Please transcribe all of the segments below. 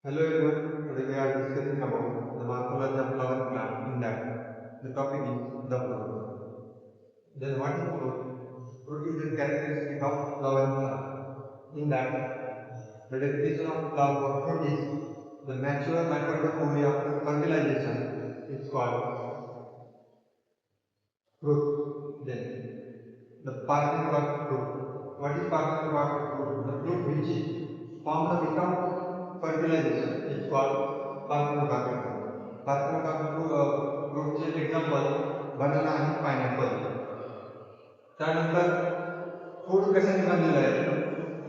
Hello everyone, today we are discussing about the morphology of flower plant in that the topic is the fruit. Then what is fruit? Fruit is a characteristic of flower plant. In that the definition of flower or fruit is the mature microbial ovary after fertilization is called fruit. Then the parthenic of fruit. What is parthenic of fruit? The fruit which is formed without fertilization is called parthenocarpic fruit. Parthenocarpic fruटचे example banana आणि pineapple. त्यानंतर fruit कशाने बनलेलं आहे?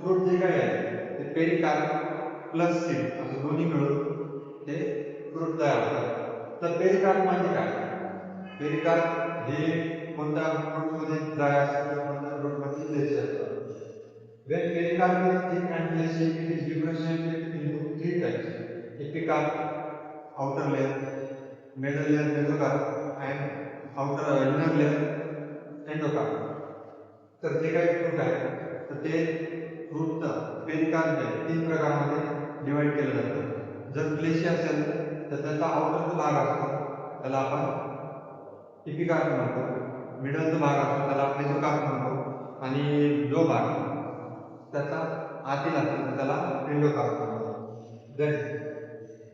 Fruit जे काही आहे ते पेरिकार्प प्लस सीड असं दोन्ही मिळून ते फ्रूट तयार होतात. तर पेरिकार्प म्हणजे काय? पेरिकार्प हे कोणत्या फ्रूटमध्ये ड्राय असतात किंवा कोणत्या फ्रूटमध्ये फ्लेशी असतात. When pericarp is thick and fleshy, it is differentiated into three types: epicarp, outer layer, middle layer mesocarp, and outer inner layer endocarp. तर जे काही फ्रूट आहे तर ते फ्रूटचं पेरिकार्प जे तीन प्रकारामध्ये डिवाइड केलं जातं. जर फ्लेशी असेल तर त्याचा आउटर जो भाग असतो त्याला आपण इपिकार्प म्हणतो, मिडलचा भाग असतो त्याला मेसोकार्प म्हणतो, आणि जो भाग त्याचा आतील असतो त्याला एंडोकार्प म्हणतो. Then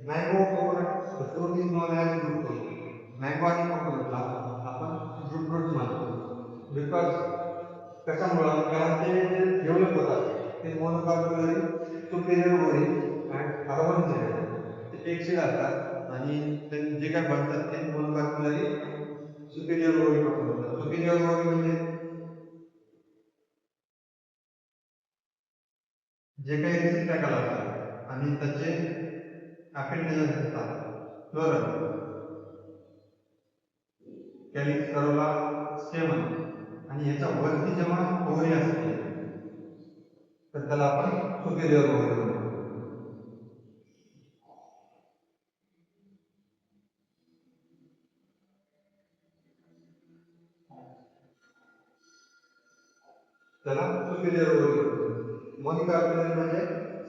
mango coconut, the fruit is known as fruit fruit. Mango आणि कोकोनटला आपण फ्रूट फ्रूट म्हणतो. बिकॉज कशामुळं? कारण ते जे डेव्हलप होतात ते मोनोकार्प्युलरी सुपेरियर ओरी अँड अर्बन सीड, ते एक सीड असतात आणि ते जे काय बनतात ते मोनोकार्प्युलरी सुपेरियर ओरी पासून बनतात. सुपेरियर ओरी म्हणजे जे काही रिसेप्टॅकल असतात आणि त्याचे अपेंडेजेस असतात, फ्लोरल, कॅलिक्स, करोला, स्टेमन, आणि ह्याच्या वरती जेव्हा ओव्हरी असते तर त्याला आपण सुपेरियर ओव्हरी म्हणतो. त्याला सुपेरियर ओव्हरी म्हणतो. मोनिकार्प्युलरी म्हणजे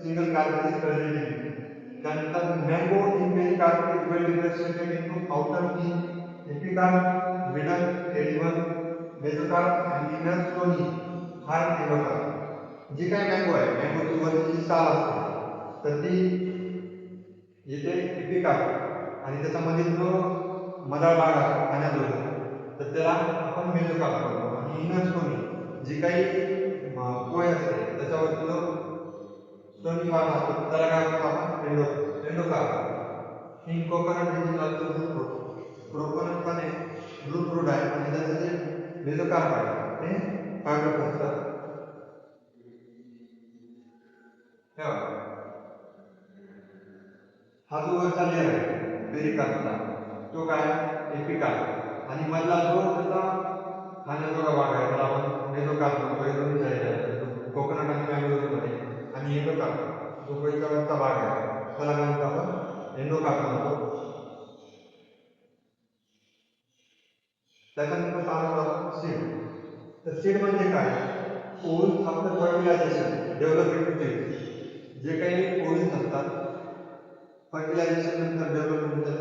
सिंगल कार्पेज टर्मिनेटिव्ह. त्यानंतर mango in pericarp is well differentiated into outer thin, epicarp, middle, edible, mesocarp आणि इनर स्टोनी हार्ड एंडोकार्प. जी काय मँगो आहे, मँगोची वरची जी साल असते तर ती येथे एपिकार्प, आणि त्याच्यामधील जो मधाळ भाग असतो खाण्याजोगा तर त्याला आपण मेसोकार्प म्हणतो, आणि इनर स्टोनी जी काही पोय असते त्याच्यावरती जो स्टोनी भाग असतो त्याला काय म्हणतो आपण? Endocarp. In coconut which is also brute fruit. Coconut पण एक ब्रूट फ्रूट आहे आणि त्याचं जे मेसोकार्प आहे ते फायब्रस असतं. हा जो वरचा लेअर आहे पेरिकार्पचा तो काय? एपिकार्प. आणि मधला जो त्याचा खाण्याजोगा भाग आहे त्याला आपण मेसोकार्प म्हणतो. हे दोन्ही साईड आहे कोकोनट आणि मँगो मध्ये. आणि एंडोकार्प जो वरचा भाग आहे त्याला काय म्हणतो आपण? एंडोकार्प म्हणतो. त्याच्यानंतर पाहणार आपण सीड. तर सीड म्हणजे काय? Ovules after fertilization develop into seed. जे काही ओव्हल्स असतात फर्टिलायझेशन नंतर डेव्हलप नंतर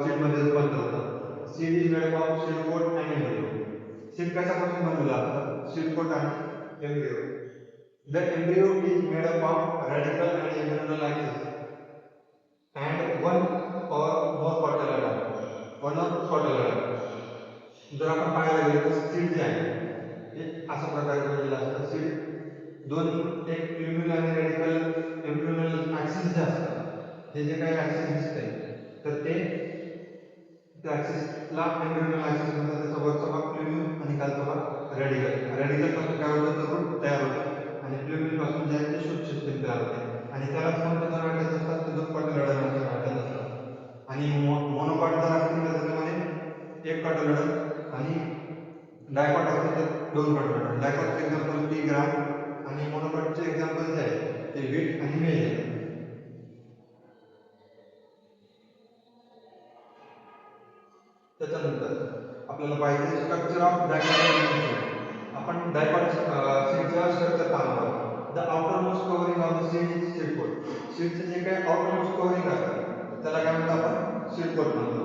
सीड मध्ये रूपांतर होतात. Seed is made up of seed coat and embryo. Seed कशापासून बनलेलं असतं? सीड कोट आणि embryo. The embryo is made up of radicle and embryonal axis and one or more cotyledon, one or two cotyledon. जर आपण पाहायला गेलो तर seed जे आहे हे अशा प्रकारे बनलेलं असतं. सीड दोन, एक प्ल्युमिनल आणि रॅडिकल एम्ब्रियोनल ॲक्सिस जे असतात हे जे काही ॲक्सिस दिसतंय तर ते त्या ॲक्सिसला एम्ब्रियोनल ॲक्सिस म्हणतात. त्याचा वरचा भाग प्ल्युमिन आणि खालचा भाग रॅडिकल. रॅडिकल पासून काय होतं? तर रूट तयार होतं, आणि प्ल्युमिन पासून जे आहे ते शूट सिस्टीम तयार होते, आणि त्यालाच कोणते दोन अटॅच असतात? ते दोन कॉटिलेडॉन अटॅच असतात. आणि मोनोकॉट जर असतील तर त्याच्यामध्ये एक कॉटिलेडॉन, आणि डायकॉट असतील तर दोन कॉटिलेडॉन. डायकॉटचे एक्झाम्पल टी ग्राम, आणि मोनोकॉटचे एक्झाम्पल जे आहे ते वीट आणि मेज आहे. त्याच्यानंतर आपल्याला पाहिजे स्ट्रक्चर ऑफ डायकॉट. आपण डायकॉट सीटचं स्ट्रक्चर पाहणार आहोत. The outermost covering of the seed is seed coat. सीडचं जे काही आउटरमोस्ट कव्हरिंग असतं त्याला काय म्हणतो आपण सीड कोट म्हणतो.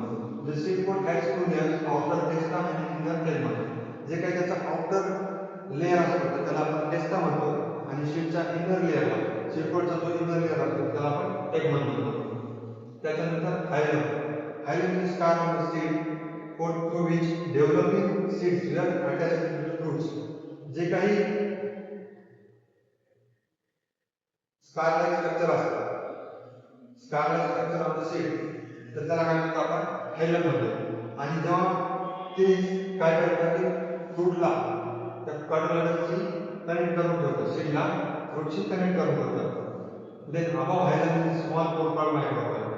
The seed coat has two layers, outer testa आणि इनर टेलमन. जे काही त्याचा आउटर लेयर असतो तर त्याला आपण टेस्टा म्हणतो आणि सीडच्या इनर लेयरला सीड कोटचा जो इनर लेयर असतो त्याला आपण टेगमन म्हणतो. त्याच्यानंतर hilum. Hilum is scar on the seed coat through which developing seeds will attach to the fruits. जे काही स्कारलाइट स्ट्रक्चर असतं, scarlike structure of the seed, तर त्याला काय म्हणतो आपण हायलम म्हणतो. आणि जेव्हा ते काय करतात की फ्रूटला त्या कटोलाची कनेक्ट करून ठेवतं, सीडला फ्रूटशी कनेक्ट करून ठेवतं. देन अबव हायलम इज स्मॉल पोर कॉल्ड मायक्रोफायलम.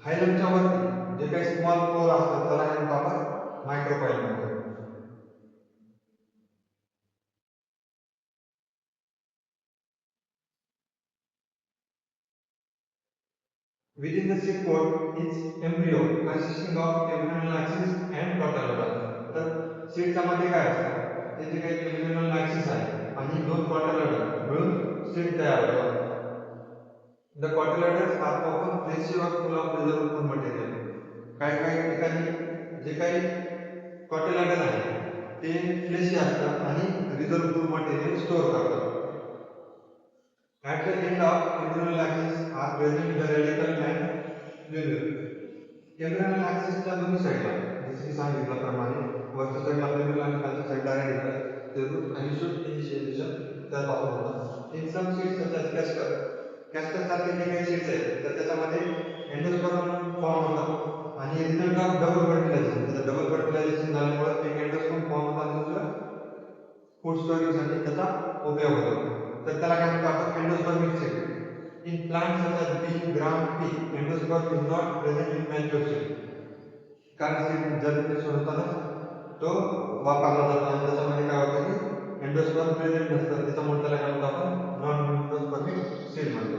हायलमच्या वरती जे काही स्मॉल पोर असतात त्याला काय म्हणतो आपण मायक्रोफायलम म्हणतो. Within the seed pod is embryo consisting of embryonal axis and cotyledon. तर सीडच्या मध्ये काय असतं, ते जे काही embryonal axis आहे आणि दोन cotyledon मिळून सीड तयार होतं. The cotyledons are often fleshy or full of reserved food material. काही काही ठिकाणी जे काही cotyledon आहे ते फ्लेशी असतात आणि रिझर्व फूड मटेरियल स्टोअर करतात. At the end of embryonal axis are present the radicle and plumule. embryonal axis च्या दोन्ही साईडला जसे की सांगितल्याप्रमाणे वरच्या साईडला प्लुम्युल आणि खालच्या साईडला रॅडिकल, ते रूट आणि शूट इनिशिएशन त्यापासून होतं. In some seeds such as castor, castor सारखे जे काही सीड्स आहेत तर त्याच्यामध्ये एंडोस्पर्म फॉर्म होतं आणि रिझल्ट ऑफ डबल फर्टिलायझेशन, त्याचं डबल फर्टिलायझेशन झाल्यामुळे एक एंडोस्पर्म फॉर्म होतं आणि दुसरं फूड स्टोरेजसाठी त्याचा उपयोग होतो. तर त्याला काय म्हणतो आपण endospermic seed. In plants such as bean, gram, pea, endosperm is not present in mature seed. कारण सीड जर्मिनेशन होताना तो वापरला जातो आणि त्याच्यामध्ये काय होतं की एंडोस्पर्म प्रेझेंट नसतं, त्याच्यामुळे त्याला काय म्हणतो आपण नॉन एंडोस्पर्मिक सीड म्हणतो.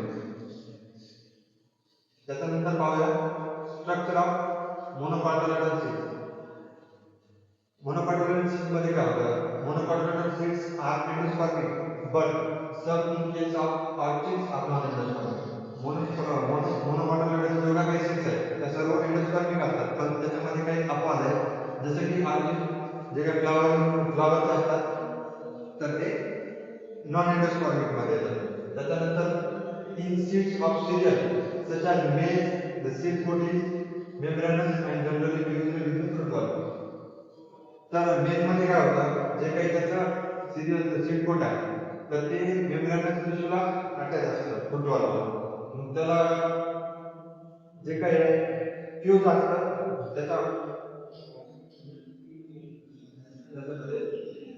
त्याच्यानंतर पाहूया structure of monocotyledon seeds. Monocotyledon seeds मध्ये काय होतं, monocotyledon seeds are endospermic but some in case of orchids are non endospermic. Monocotyledon जेवढ्या काही सीड्स आहेत त्या सर्व एंडोस्पर्मिक असतात, पण त्याच्यामध्ये काही अपवाद आहेत. जसं की ऑर्चिड जे काही फ्लावरचे असतात तर ते नॉन एंडोस्पर्मिक मध्ये येतात. त्याच्यानंतर in seeds of cereal such as maize the seed coat is membranous and generally fused with the fruit wall. तर मेज मध्ये काय होतं, जे काही त्याचं सिरियल सीड कोट आहे तर ते मेम्ब्रेनस टिश्यूला अटॅच असतं फ्रूट वॉलला. त्याला जे काही फ्यूज असतं त्याचा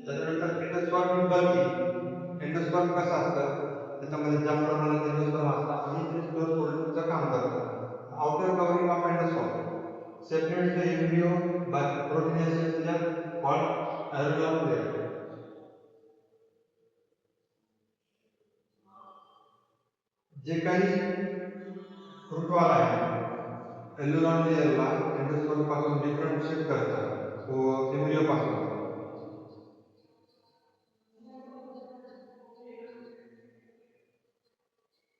त्याच्यानंतर एंडोस्पर्म बल्की. एंडोस्पर्म कसं असतं, त्याच्यामध्ये जास्त प्रमाणात एंडोस्पर्म असतं आणि ते स्टोर होल्डिंगचं काम करतं. Outer covering of endosperm separates the embryo by proteinaceous layer called areolar layer. जे काही फ्रूटवाल आहे एल्युलॉन लेयरला एंडोस्पर्म पासून डिफरन्शिएट करतं एम्ब्रियो पासून.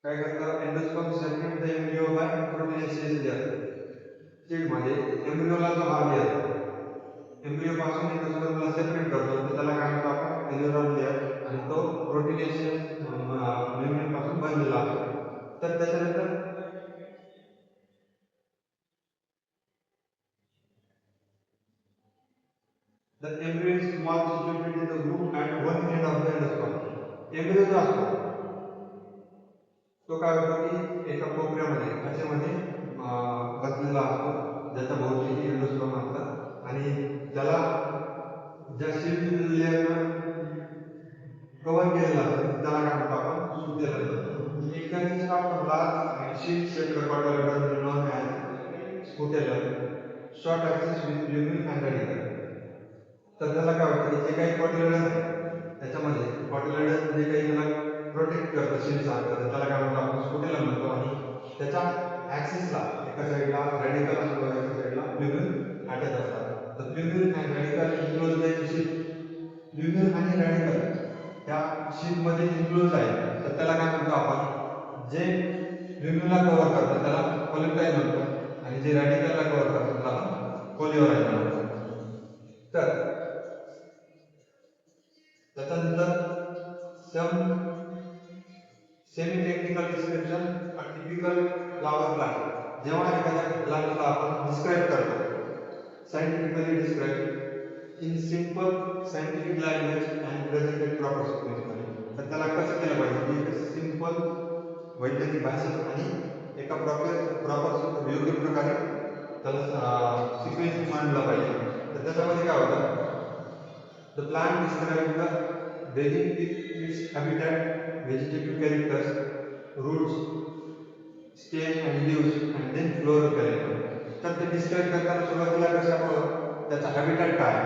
काय करतं, endosperm separate the embryo bye proteinaceous layer. Seed मध्ये एम्ब्रियोला जो हा लेयर एम्ब्रियो पासून एंडोस्पर्मला सेपरेट करतो तर त्याला काय म्हणतो आपण एल्युलॉर लेयर, आणि तो प्रोटीनेशियस मेम्ब्रेन पासून बनलेला असतो. तर त्याच्यानंतर the embryo is small situated in the root at one end of the endosperm. Embryo जो असतो तो काय होतो की एका कोपऱ्यामध्ये काचेमध्ये बसलेला असतो, ज्याच्या भोवती एंडोस्पर्म असतात आणि त्याला ज्या सीड लेयरनं कव्हर केलेलं असतं त्याला काय म्हणतो आपण स्कुटेलम म्हणतो. It consist of large sheet shaped cotyledon known as scutellum, short axis with plumule and radicle. तर त्याला काय होतं की जे काही कॉटिलेडॉन आहे त्याच्यामध्ये कॉटिलेडॉन जे काही त्याला प्रोटेक्ट करतं शीट सारखं तर त्याला काय म्हणतो आपण स्कुटेलम म्हणतो. आणि त्याच्या ॲक्सिसला एका साईडला रेडिकल आणि एका साईडला प्लुम्यूल अटॅच असतात. तर plumule and radicle enclose the sheet. Plumule आणि रेडिकल त्या शीटमध्ये इन्क्लूज आहे तर त्याला काय म्हणतो आपण, जे रिम्यूला कव्हर करतो त्याला पोलेटाईन म्हणतो आणि जे रॅडिकलला कव्हर करतो त्याला आपण पोलिओराईन म्हणतो. तर त्याच्यानंतर some semi technical description a typical flower plant. जेव्हा एखाद्या प्लांटला आपण डिस्क्राईब करतो, scientifically describe in simple scientific language and presented proper सिक्वेन्समध्ये, तर त्याला कसं केलं पाहिजे की सिंपल वैज्ञानिक भाषेत आणि एका प्रॉपर योग्य प्रकारे त्याला सिक्वेन्स मांडला पाहिजे. तर त्याच्यामध्ये काय होतं, the plant describe the beginning with its habitat, vegetative characters, roots, stem and leaves and then floral character. तर ते डिस्क्राईब करताना सुरुवातीला कशामुळं त्याचा हॅबिटॅट काय,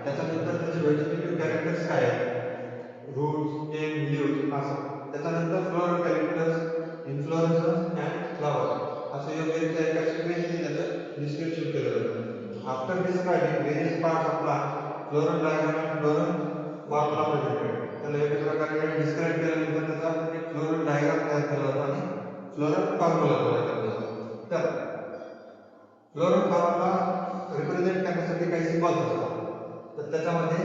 त्याच्यानंतर त्याचे व्हेजिटेटिव्ह कॅरेक्टर्स काय आहेत, रूट्स, स्टेम, लीव्स असं, त्याच्यानंतर floral characters, inflorescence and flower, असं योग्यरित्या एका सिक्वेन्सने त्याचं डिस्क्रिप्शन केलं जातं. After describing various parts of plant, floral diagram and floral formula presented. त्याला योग्य प्रकारे डिस्क्राईब केल्यानंतर त्याचा एक फ्लोरल डायग्राम तयार केला जातो आणि फ्लोरल फॉर्म्युला तयार केला जातो. तर फ्लोरल फॉर्म्युला रिप्रेझेंट करण्यासाठी काही सिम्बॉल्स असतात. तर त्याच्यामध्ये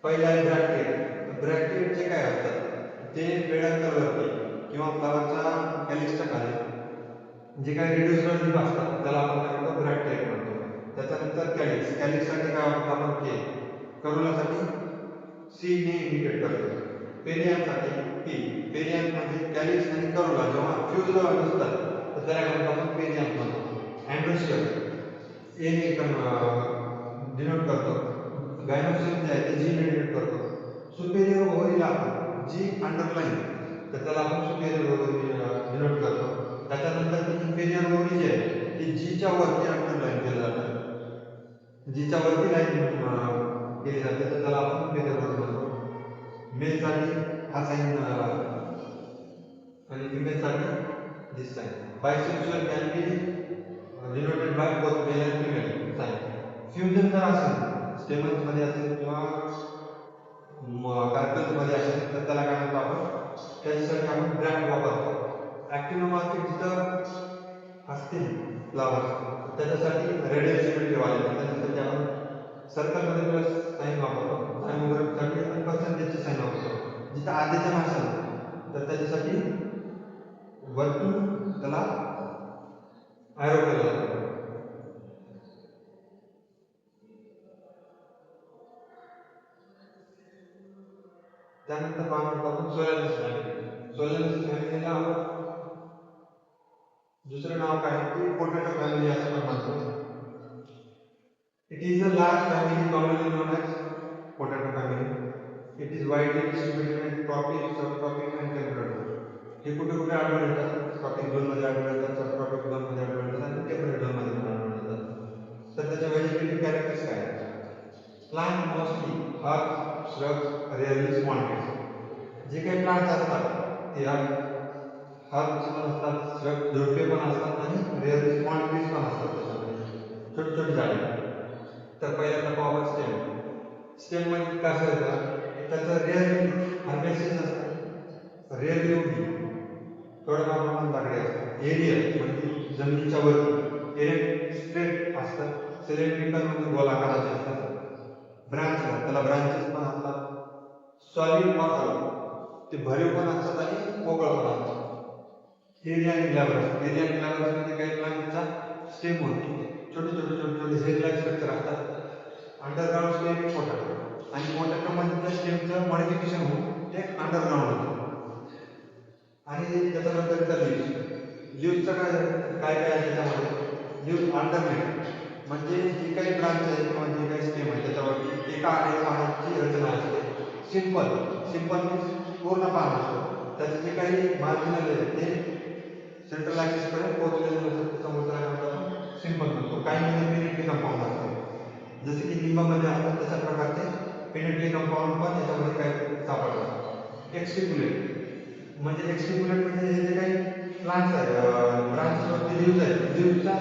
पहिला आहे ब्रॅकेट. ब्रॅकेट जे काय असतात ते पेडंकलवरती किंवा फ्लावरच्या कॅलिक्सच्या खाली जे काही रिड्युसबल लीफ असतात त्याला आपण काय म्हणतो, ब्रॅकेट म्हणतो. त्याच्यानंतर कॅलिक्स. कॅलिक्ससाठी काय वापरतो आपण, के. करोलासाठी सी ने इंडिकेट करतो. पेरियमसाठी पी. पेरियम म्हणजे कॅलिक्स आणि करोला जेव्हा फ्यूज असतात तर त्याला काय म्हणतो आपण, पेरियम म्हणतो. अँड्रोशियम ए ने डिनोट करतो. गायनोशियम जे आहे ते जी ने डिनोट करतो. सुपेरियर ओव्हरीला आपण जी अंडरलाईन तर त्याला आपण सुपेरियर ओव्हरी डिनोट करतो. त्याच्यानंतर ती इन्फेरियर ओव्हरी जी आहे ती जीच्या वरती अंडरलाईन केलं जातं, जीच्या वरती लाईन केली जाते तर त्याला आपण इन्फेरियर ओव्हरी म्हणतो. मेलसाठी हा साईन आणि फिमेलसाठी this sign. Bisexual can be denoted by both male and female sign. Fusion जर असेल, स्टेमन्स मध्ये असेल किंवा कार्पेल्स मध्ये असेल तर त्याला काय म्हणतो आपण, त्याच्यासाठी आपण ब्रॅकेट वापरतो. ऍक्टिनोमॉर्फिक जिथं असतील फ्लावर्स तर त्याच्यासाठी रेडियल सिमेट्री वाले त्याच्यासाठी आपण सर्कल मध्ये प्लस साईन वापरतो. झायमोग्राफीसाठी आपण पर्सेंटेजची साईन वापरतो. जिथं आधीचं नसेल तर त्याच्यासाठी वरतून त्याला ॲरो केला जातो. त्यानंतर पाहणार आपण सोलॅनस फॅमिली. सोलॅनस फॅमिलीला आपण दुसरं नाव काय की पोटॅटो फॅमिली असं पण म्हणतो. It is a large family commonly known as potato family. It is widely distributed in tropic, sub tropic and temperate zone. हे कुठे कुठे आढळून येतात, ट्रॉपिक झोन मध्ये आढळून येतात, सब ट्रॉपिक झोन मध्ये आढळून येतात आणि टेम्परेट झोन मध्ये पण आढळून येतात. तर त्याचे व्हेजिटेटिव्ह कॅरेक्टर्स काय आहेत, plant mostly herb, shrubs, rarely small trees. जे काही प्लांट्स असतात ते हर्ब्स पण असतात, श्रब झुडपे पण असतात आणि रेअरली स्मॉल ट्रीज पण असतात, त्याच्यामध्ये छोटी छोटी झाडे. तर पहिल्यांदा पाहू आपण स्टेम. स्टेम मध्ये कसं येतं की त्याचं रेअरली हर्बेसिस असतं, रेअरली उभी, थोड्याफार प्रमाणात लाकडी असतं. एरियल म्हणजे जमिनीच्या वरती, एरेक्ट स्ट्रेट असतं, सिलेंड्रिकल म्हणजे गोलाकाराचे असतात. ब्रांच त्याला ब्रांचेस पण असतात. सॉलिड ऑर्गल ते भरीव पण असतात आणि पोकळ पण असतात. एरिया आणि ग्लॅबरस. एरिया आणि ग्लॅबरस म्हणजे काही प्लांटचा स्टेम होती छोटे छोटे छोटे छोटे हेड लाईक स्ट्रक्चर असतात. अंडरग्राउंड स्टेम पोटॅटो आणि पोटॅटो मध्ये त्या स्टेमचं मॉडिफिकेशन होऊन ते अंडरग्राउंड होतं. आणि त्याच्यानंतर त्या लीव्सचं काय काय काय आहे त्याच्यामध्ये, लीव्स अल्टरनेट म्हणजे जे काही ब्रांच आहे किंवा जे काही स्टेम आहे त्याच्यावरती एका आडव्या पानाची रचना असते. सिंपल, सिंपल मीन्स पूर्ण पान असतं. त्याचे जे काही मार्जिनल आहे ते सेंट्रल ऍक्सिस पर्यंत पोहोचलेले नसतात, त्याच्यामुळे त्याला काय म्हणतो आपण सिंपल म्हणतो. काही मध्ये पेनिट्री कंपाऊंड असतात, जसे की लिंबामध्ये असतात तशा प्रकारचे पेनिट्री कंपाऊंड पण याच्यामध्ये काही सापडतात. एक्स्टिक्युलेट म्हणजे एक्स्टिक्युलेट म्हणजे हे जे काही प्लांट्स आहे, ब्रांचेस वरती लीव्ज आहेत, लीव्सचा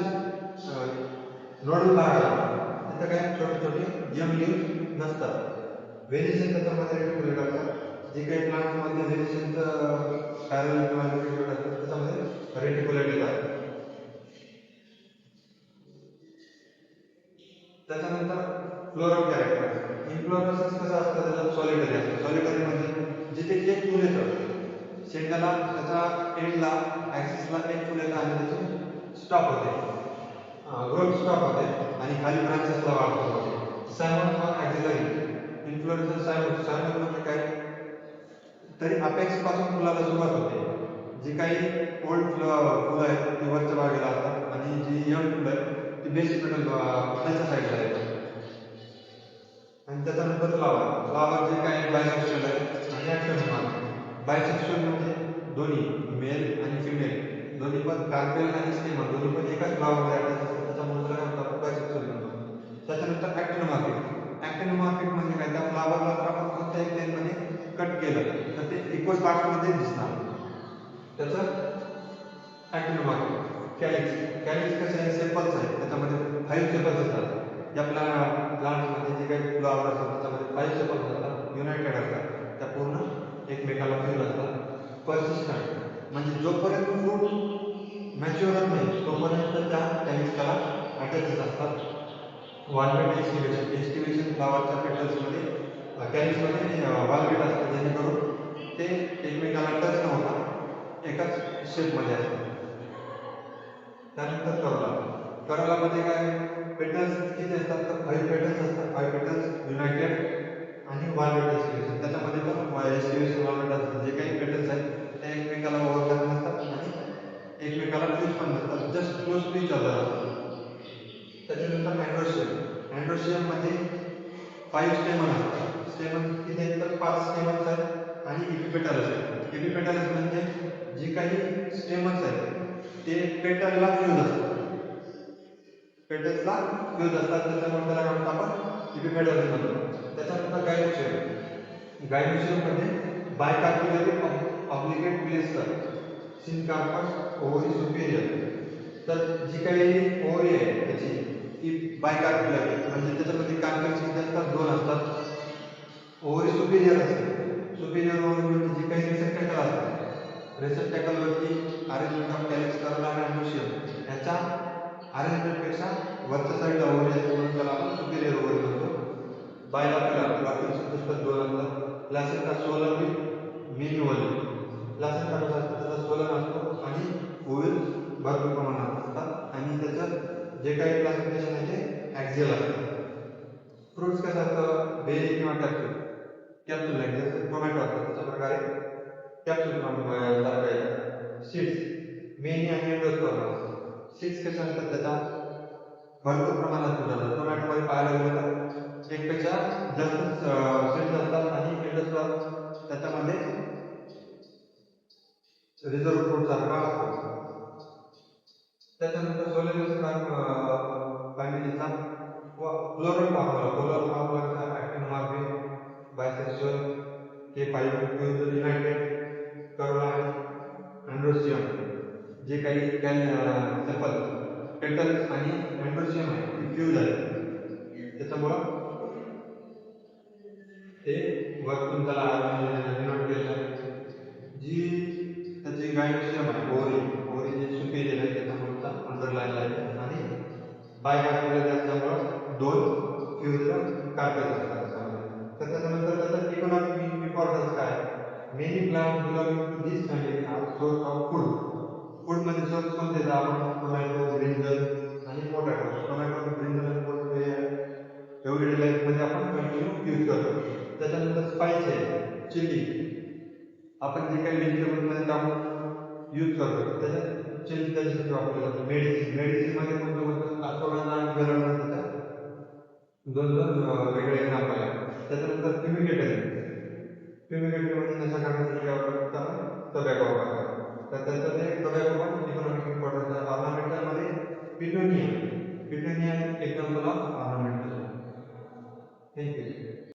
नोडल भाग असतो तिथं काही छोटे छोटे यंग लीव्स नसतात. व्हेरिएशन त्याच्यामध्ये रेटिक्युलेट असतात. जे काही प्लांटमध्ये व्हेरिएशनचं पॅरल किंवा रेटिक्युलेट असतात त्याच्यामध्ये रेटिक्युलेट येतात. त्याच्यानंतर फ्लोरल कॅरेक्टर. इन्फ्लोरेसन्स कसं असतं, त्याच्यात सॉलिटरी असतं. सॉलिटरी म्हणजे जिथे एक फुल येतं, शेंगाला त्याच्या एंडला ॲक्सिसला एक फुल येतं आणि त्याची स्टॉप होते, ग्रोथ स्टॉप होते आणि खाली ब्रांचेसला वाढ सुरू होते. सायमन किंवा ॲक्झिलरी इन्फ्लोरेसन्स. सायमन म्हणजे काय, तरी अपेक्स पासून फुलाला सुरुवात होते. जी काही ओल्ड फुलं आहेत ती वरच्या बागेला असतात आणि जी यंग फुलं आहेत ती बेसिक पेटल खालच्या साईडला येतात. आणि त्याच्यानंतर फ्लावर. फ्लावर जे काही बायसेक्शुअल आहे आणि ॲक्टोनिक आहे. बायसेक्शुअल म्हणजे दोन्ही मेल आणि फिमेल दोन्ही पण कार्पेल आणि स्टेमन दोन्ही पण एकाच फ्लावरमध्ये अटॅच असतात, त्याच्यामुळे त्याला काय म्हणतो आपण बायसेक्शुअल म्हणतो. त्याच्यानंतर ॲक्टिनोमार्फिक. ॲक्टिनोमार्फिक म्हणजे काय, त्या फ्लावरला जर आपण कोणत्याही प्लेनमध्ये कट केलं तर ते इक्वल पार्ट्समध्ये दिसणार, त्याचं ॲक्टिनोमार्फिक. कॅलिक्स. कॅलिक्स कसे आहे, सेपल्स आहेत, त्याच्यामध्ये 5 सेपल्स येतात. या प्लांट्समध्ये जे काही फ्लॉवर असतात त्याच्यामध्ये 5 सेपल्स असतात, युनायटेड असतात, त्या पूर्ण एकमेकाला फ्यूज असतात. पर्सिस्टंट म्हणजे जोपर्यंत फ्रूट मॅच्युअर होत नाही तोपर्यंत त्या कॅलिक्स त्याला अटॅचच असतात. Valvate aestivation. एस्टिवेशन फ्लॉवरच्या पेटल्समध्ये कॅलिक्समध्ये वाल्वेट असतं, जेणेकरून ते एकमेकाला टच न होता एकाच शेपमध्ये असतात. त्यानंतर करोला. करोलामध्ये काय, पेटल्स किती असतात तर 5 पेटल्स असतात. 5 पेटल्स युनायटेड आणि वाल्वेट एस्टिवेशन. त्याच्यामध्ये पण एस्टिवेशन वाल्वेट असतात. जे काही पेटल्स आहेत ते एकमेकाला ओव्हरलॅप नसतात आणि एकमेकाला फ्यूज पण नसतात, just close to each other असतात. त्याच्यानंतर अँड्रोशियम. अँड्रोशियम मध्ये 5 स्टेमन असतात. स्टेमन किती आहेत तर 5 स्टेमन्स आहेत आणि एपिपेटल्स आहेत. एपिपेटल्स म्हणजे जे काही स्टेमन्स आहेत ते पेटलला फ्यूज असतात, पेटल्सला फ्यूज असतात, त्याच्यामुळे त्याला काय म्हणतो आपण एपिपेटल्स म्हणतो. त्याच्यानंतर गायनोशियम. गायनोशियम मध्ये बायकार्क्युलरी ऑब्लिगेट प्लेस्टर सिनकार्पस ओव्हरी सुपेरियर. तर जी काही ओव्हरी आहे त्याची ती बायकार्क्युलरी म्हणजे त्याच्यामध्ये कार्पेल्स किती असतात, 2 असतात. ओव्हरी सुपेरियर असते. सुपेरियर ओव्हरी म्हणजे जी काही रिसेप्टॅकल असते, रिसेप्टॅकलवरती अरेंजमेंट ऑफ कॅलिक्स, करोला आणि अँड्रोशियम ह्याच्या अरेंजमेंटपेक्षा वरच्या साईडला ओव्हरी असते, म्हणून त्याला आपण सुपेरियर ओव्हरी म्हणतो. बायलॅक्युलर. लॅक्युल्स किती असतात, 2 असतात. Placenta Solan with many oval. Placenta कसा असतो, त्याचा सोलन असतो आणि ओव्हल्स भरपूर प्रमाणात असतात आणि त्याचं जे काही प्लासेंटेशन आहे ते ॲक्झियल असतं. फ्रुट्स कसं असतं, बेरी किंवा कॅप्सूल. कॅप्सूल आहे, जसं टोमॅटो असतात तशा प्रकारे कॅप्सूल सारखं येतात. सीड्स. मेनी आणि एंडोस्पर्म. सीड्स कसे असतात, त्याच्या भरपूर प्रमाणात सीड्स असतात. टोमॅटोमध्ये पाहायला गेलं तर एकपेक्षा जास्त सीड्स असतात आणि एंडोस्पर्म त्याच्यामध्ये रिझर्व्ह फ्रूट सारखा असतो. त्याच्यानंतर सोलेनस फॅमिलीचा फ्लोरल फॉर्म्युला. फ्लोरल फॉर्म्युला कसा, actinomorphic, bisexual, K5 fuse united, corolla आणि अँड्रोशियम. जे काही सेपल पेटल्स आणि अँड्रोशियम आहे ती फ्यूज आहे, त्याच्यामुळं ते वरतून त्याला डिनोट केलेलं आहे. जी त्याची गायनोशियम आहे, ओव्हरी. ओव्हरी जी सुपेरियर आहे त्याच्यामुळे अंडरलाईनला आहे आणि बायकार्क्युलरी असल्यामुळं 2 फ्यूज कार्पेल्स असतात त्याच्यामध्ये. तर त्याच्यानंतर त्याचं इकॉनॉमिक इम्पॉर्टन्स काय, many plants belonging to this family are source of food. Food मध्ये सोर्स कोणते, तर आपण टोमॅटो, ब्रिंजल आणि पोटॅटो. टोमॅटो, ब्रिंजल आणि पोटॅटो हे एव्हरीडे लाईफ मध्ये आपण कंटिन्यू यूज करतो. त्याच्यानंतर स्पाइस आहे, चिली. आपण जे काही व्हेजिटेबल्स मध्ये टाकून यूज करतो त्याच्यात चिली त्याच्यासाठी वापरले जाते. मेडिसिन. मेडिसिन मध्ये कोणतं कोणतं, अश्वगंधा आणि बेलवणा त्याच्या 2 वेगळे एक्झाम्पल आहे. त्याच्यानंतर फ्युमिगेटरी. फ्युमिगेटरी म्हणजे नशा करण्यासाठी काय वापरतात आपण, टोबॅको वापरतात. तर त्याचं ते टोबॅको पण इकॉनॉमिक इम्पॉर्टन्स आहे. ऑर्नामेंटल मध्ये पिटोनिया. Petunia example of